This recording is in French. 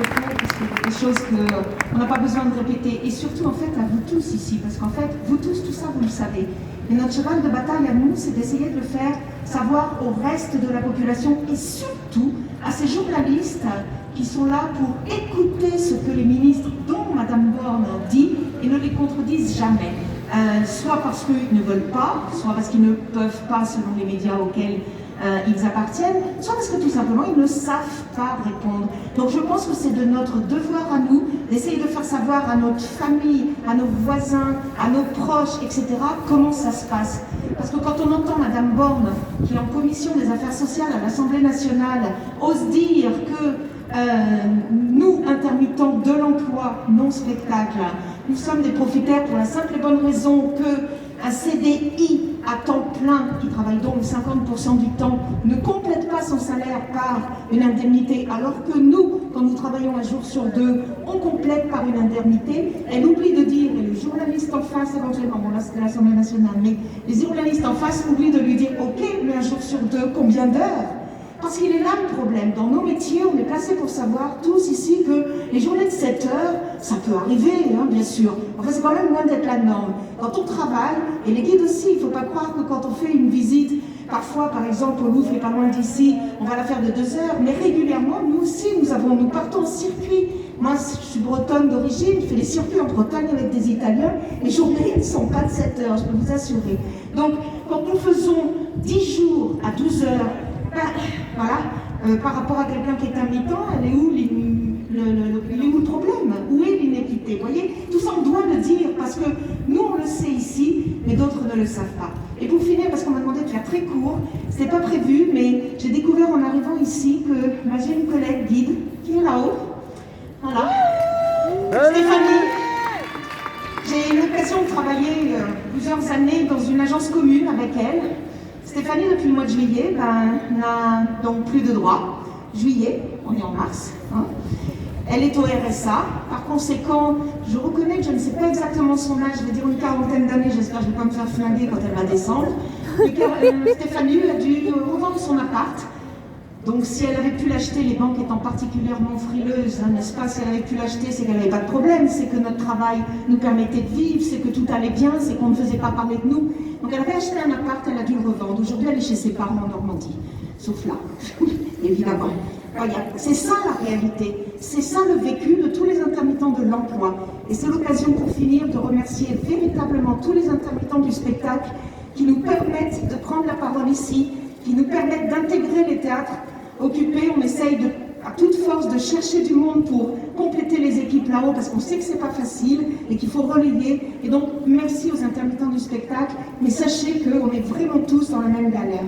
fait, parce qu'il y a des choses qu'on n'a pas besoin de répéter. Et surtout, en fait, à vous tous ici, parce qu'en fait, vous tous, tout ça, vous le savez. Et notre cheval de bataille à nous, c'est d'essayer de le faire savoir au reste de la population et surtout à ces journalistes qui sont là pour écouter ce que les ministres, dont Madame Borne, dit et ne les contredisent jamais. Soit parce qu'ils ne veulent pas, soit parce qu'ils ne peuvent pas selon les médias auxquels ils appartiennent, soit parce que tout simplement ils ne savent pas répondre. Donc je pense que c'est de notre devoir à nous d'essayer de faire savoir à notre famille, à nos voisins, à nos proches, etc. comment ça se passe. Parce que quand on entend Madame Borne, qui est en commission des affaires sociales à l'Assemblée nationale, ose dire que nous, intermittents de l'emploi, non-spectacle, nous sommes des profitaires pour la simple et bonne raison qu'un CDI à temps plein, qui travaille donc 50% du temps, ne complète pas son salaire par une indemnité, alors que nous, quand nous travaillons un jour sur deux, on complète par une indemnité. Elle oublie de dire, et le journaliste en face, éventuellement, bon là c'était l'Assemblée nationale, mais les journalistes en face oublient de lui dire, ok, mais un jour sur deux, combien d'heures ? Parce qu'il est là le problème. Dans nos métiers, on est placés pour savoir tous ici que les journées de 7 heures, ça peut arriver, hein, bien sûr. Enfin, c'est quand même loin d'être la norme. Quand on travaille, et les guides aussi, il ne faut pas croire que quand on fait une visite, parfois, par exemple, au Louvre, qui est pas loin d'ici, on va la faire de 2 heures, mais régulièrement, nous aussi, nous partons en circuit. Moi, je suis bretonne d'origine, je fais des circuits en Bretagne avec des Italiens. Les journées ne sont pas de 7 heures, je peux vous assurer. Donc, quand nous faisons 10 jours à 12 heures, voilà, par rapport à quelqu'un qui est à mi-temps, il est où le problème? Où est l'inéquité? Vous voyez, tout ça on doit le dire parce que nous on le sait ici, mais d'autres ne le savent pas. Et pour finir, parce qu'on m'a demandé de faire très court, c'était pas prévu, mais j'ai découvert en arrivant ici que j'ai une collègue guide qui est là-haut. Voilà. Stéphanie. J'ai eu l'occasion de travailler plusieurs années dans une agence commune avec elle. Stéphanie, depuis le mois de juillet, n'a donc plus de droits. Juillet, on est en mars. Hein. Elle est au RSA. Par conséquent, je reconnais que je ne sais pas exactement son âge, je vais dire une quarantaine d'années, j'espère que je ne vais pas me faire flinguer quand elle va descendre. Stéphanie a dû revendre son appart. Donc si elle avait pu l'acheter, les banques étant particulièrement frileuses, hein, n'est-ce pas, si elle avait pu l'acheter, c'est qu'elle n'avait pas de problème, c'est que notre travail nous permettait de vivre, c'est que tout allait bien, c'est qu'on ne faisait pas parler de nous. Donc elle avait acheté un appart, elle a dû le revendre. Aujourd'hui, elle est chez ses parents en Normandie, sauf là, évidemment. Voilà. C'est ça la réalité, c'est ça le vécu de tous les intermittents de l'emploi. Et c'est l'occasion pour finir de remercier véritablement tous les intermittents du spectacle qui nous permettent de prendre la parole ici, qui nous permettent d'intégrer les théâtres occupés. On essaye à toute force de chercher du monde pour compléter les équipes là-haut parce qu'on sait que c'est pas facile et qu'il faut relayer. Et donc, merci aux intermittents du spectacle, mais sachez qu'on est vraiment tous dans la même galère.